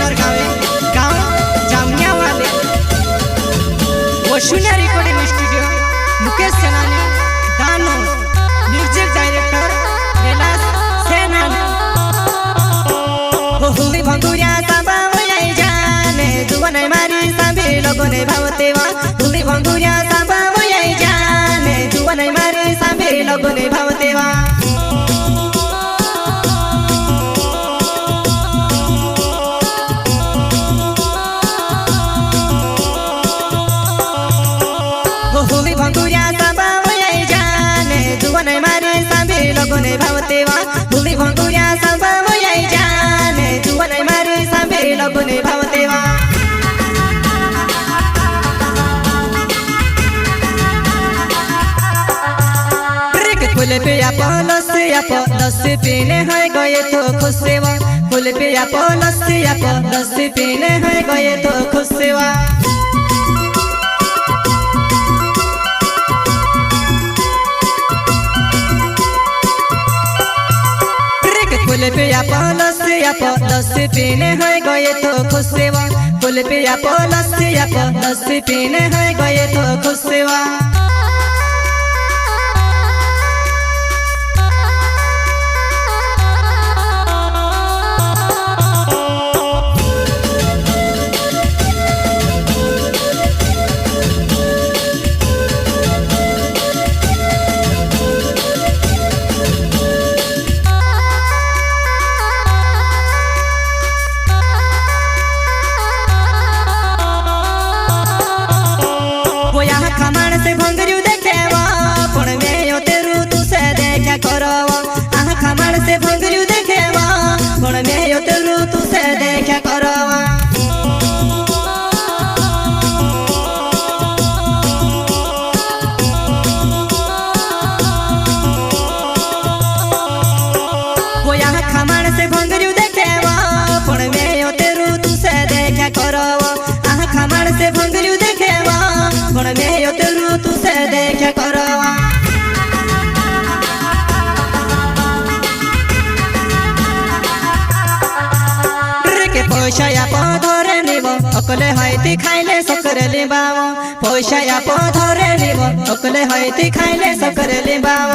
नरगावे गांव जामनिया वाले वशुन्या recording studio Mukesh सेनानी दानो म्यूजिक डायरेक्टर कैलाश सेनानी हुली भंगुरिया सांबा वयाई जाने जुवनै मारी सांबे लोगोने भावतेवा हुली भंगुरिया सांबा वयाई जाने जुवनै मारी सांबे लोगोने भावतेवा हुली भंगुरिया सांबा वयाई जाने जुवनै मारी सांबे लोगोने भावतेवा हुली भंगुरिया सांबा वयाई जाने जुवनै मारी सांबे लोगोने भावतेवा फूल पे लस पीने है गए तो खुश सेवा फूल पे लस पीने है गए तो खुश सेवा फूल पे लस पीने है गए तो खुश सेवा फूल पे लस पीने है गए तो खुश सेवा खमाण से भंगरू देखेवा पण मैं तेरू तुसे देखा करवा आह खमाण से भंगरू देखेवा पण मैं तेरू तुसे देखा करवा वो यहाँ खमाण से भंगरू देखेवा पण मैं तेरू तुसे देखा करवा आह खमाण से भंगरू देखेवा पण मैं तेरू तुसे देखा करवा के पैसा पधरे निब अकले हईती खाइले सकरे लिबाव पैसा पधरे निब अकले हईती खाइले सकरे लिबाव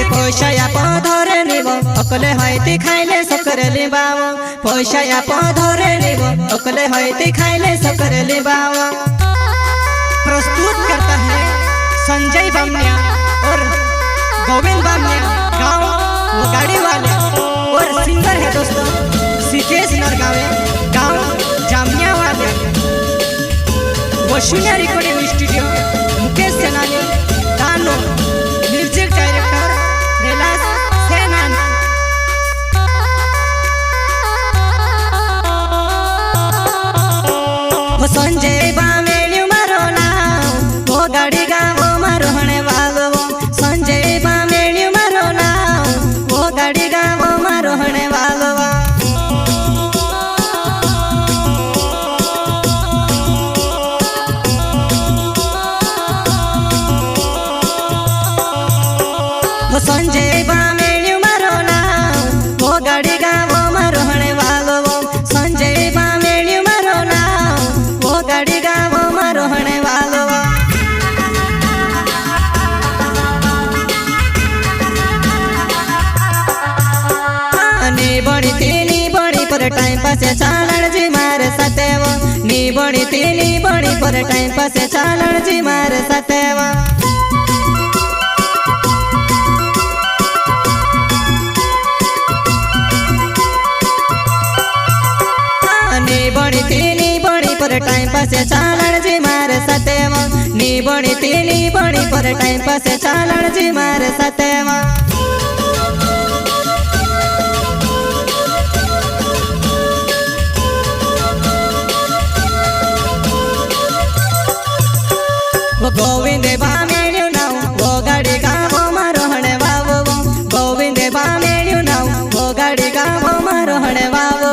पैसा पधरे निब अकले हईती खाइले सकरे लिबाव पैसा पधरे निब अकले हईती खाइले सकरे लिबाव प्रस्तुत करता है संजय बामनिया और गोविंद बामनिया गांव वगाड़ी वाले और सिंगर है दोस्तों सिकेश नरगावे गांव जामनिया वाले वशुन्या रिकॉर्डिंग स्टूडियो मुकेश सेनानी दानो म्यूजिक डायरेक्टर कैलाश सेनानी संजय बामेलियो मारो नाम वो गाड़ी गाँव मारो हणे वालो संजय बामेलियो मारो नाम वो गाड़ी गाँव मारो हणे वालो संजय बामेलियो मारो नाम वो गाड़ी गाँव मारो हणे वालो संजय बामेलियो मारो नाम वो गाड़ी गाँव मारो हणे वालो बड़ी पर टाइम पास चालन जी मारे सतेवा नी बड़ी पर टाइम पास चालन जी मारे सतेवा बड़ी पर टाइम पास चालन जी मारे सतेवा नी बड़ी पर टाइम पास चालन जी मारे सतेवा गोविंद बामेलियो नाव वो गाड़ी गाँव मारो हणे वावो गोविंद बामेलियो नाव वो गाड़ी गाँव मारो हणे वावो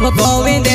ও গোবিন্দ